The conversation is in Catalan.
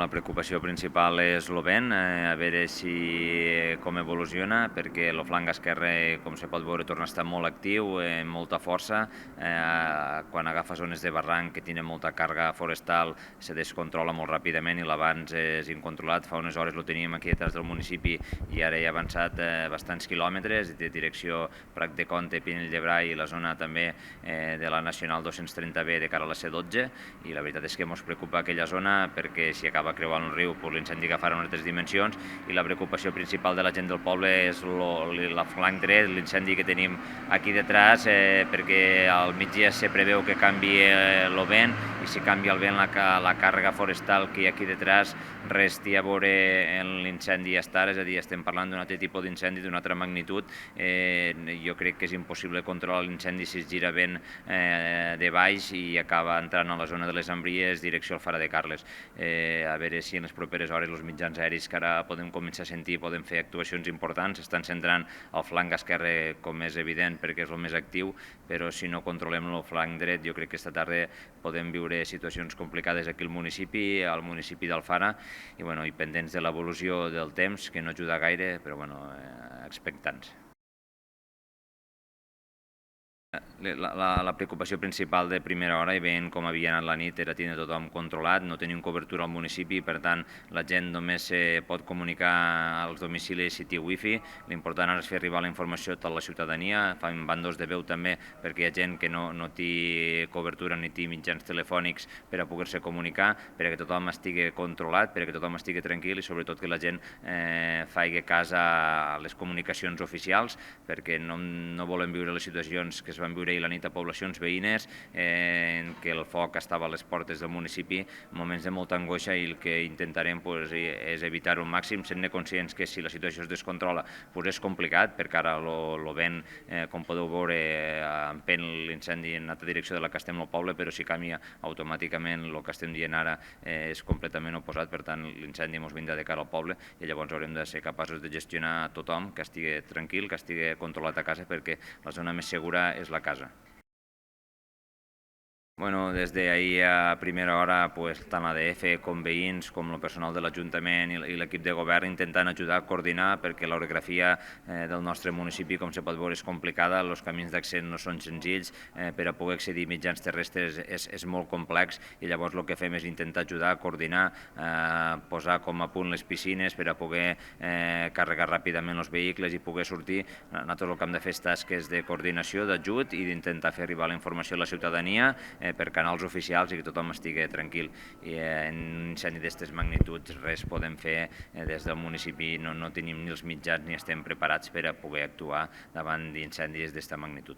la preocupació principal és el vent, a veure com evoluciona, perquè el flanc esquerre, com se pot veure, torna a estar molt actiu, amb molta força. Quan agafa zones de barranc que tenen molta càrrega forestal, se descontrola molt ràpidament i l'abans és incontrolat. Fa unes hores lo teníem aquí detrás del municipi i ara ja ha avançat bastants quilòmetres de direcció Prat de Comte, Pinell de Brai i la zona també de la Nacional 230B de cara a la C12, i la veritat és que ens preocupa aquella zona perquè si acaba creuant el riu l'incendi agafarà unes altres dimensions, i la preocupació principal de la gent del poble és el flanc dret, l'incendi que tenim aquí detrás, perquè al migdia se preveu que canvi el vent, i si canvia el vent la càrrega forestal que hi ha aquí detrás res té a veure en l'incendi estar, és a dir, estem parlant d'un altre tipus d'incendi d'una altra magnitud. Jo crec que és impossible controlar l'incendi si es gira vent de baix i acaba entrant a la zona de les Ambries direcció al Fara de Carles. A veure si en les properes hores els mitjans aeris que ara podem començar a sentir poden fer actuacions importants. Estan centrant el flanc esquerre, com és evident, perquè és el més actiu, però si no controlem el flanc dret, jo crec que aquesta tarda podem viure situacions complicades aquí al municipi d'Alfara, i pendents de l'evolució del temps, que no ajuda gaire, però expectants. La preocupació principal de primera hora, i veient com havia anat la nit, era tenir tothom controlat, no tenim cobertura al municipi, per tant la gent només pot comunicar als domicilis si té wifi. L'important ara és fer arribar la informació a tota la ciutadania, fan bandos de veu també, perquè hi ha gent que no té cobertura ni té mitjans telefònics per a poder-se comunicar, perquè tothom estigui controlat, perquè tothom estigui tranquil i sobretot que la gent faci cas a les comunicacions oficials, perquè no volem viure les situacions que es van viure ahir la nit a poblacions veïnes, en què el foc estava a les portes del municipi, moments de molta angoixa, i el que intentarem és evitar-ho al màxim, sent conscients que si la situació es descontrola és complicat, perquè ara el vent, com podeu veure, empèn l'incendi en altra direcció de la que estem al poble, però si canvia automàticament el que estem dient ara és completament oposat, per tant l'incendi ens vindrà de cara al poble, i llavors haurem de ser capaços de gestionar tothom, que estigui tranquil, que estigui controlat a casa, perquè la zona més segura és la casa. Des d'ahir a primera hora, tant l'ADF com veïns, com el personal de l'Ajuntament i l'equip de govern intentant ajudar a coordinar, perquè l'orografia del nostre municipi, com se pot veure, és complicada, els camins d'accés no són senzills, per a poder accedir a mitjans terrestres és molt complex, i llavors el que fem és intentar ajudar a coordinar, posar com a punt les piscines per a poder carregar ràpidament els vehicles i poder sortir. Nosaltres el que hem de fer és tasques de coordinació, d'ajut i d'intentar fer arribar la informació a la ciutadania per canals oficials i que tothom estigui tranquil. I en un incendi d'aquestes magnituds res podem fer des del municipi, no tenim ni els mitjans ni estem preparats per a poder actuar davant d'incendis d'aquesta magnitud.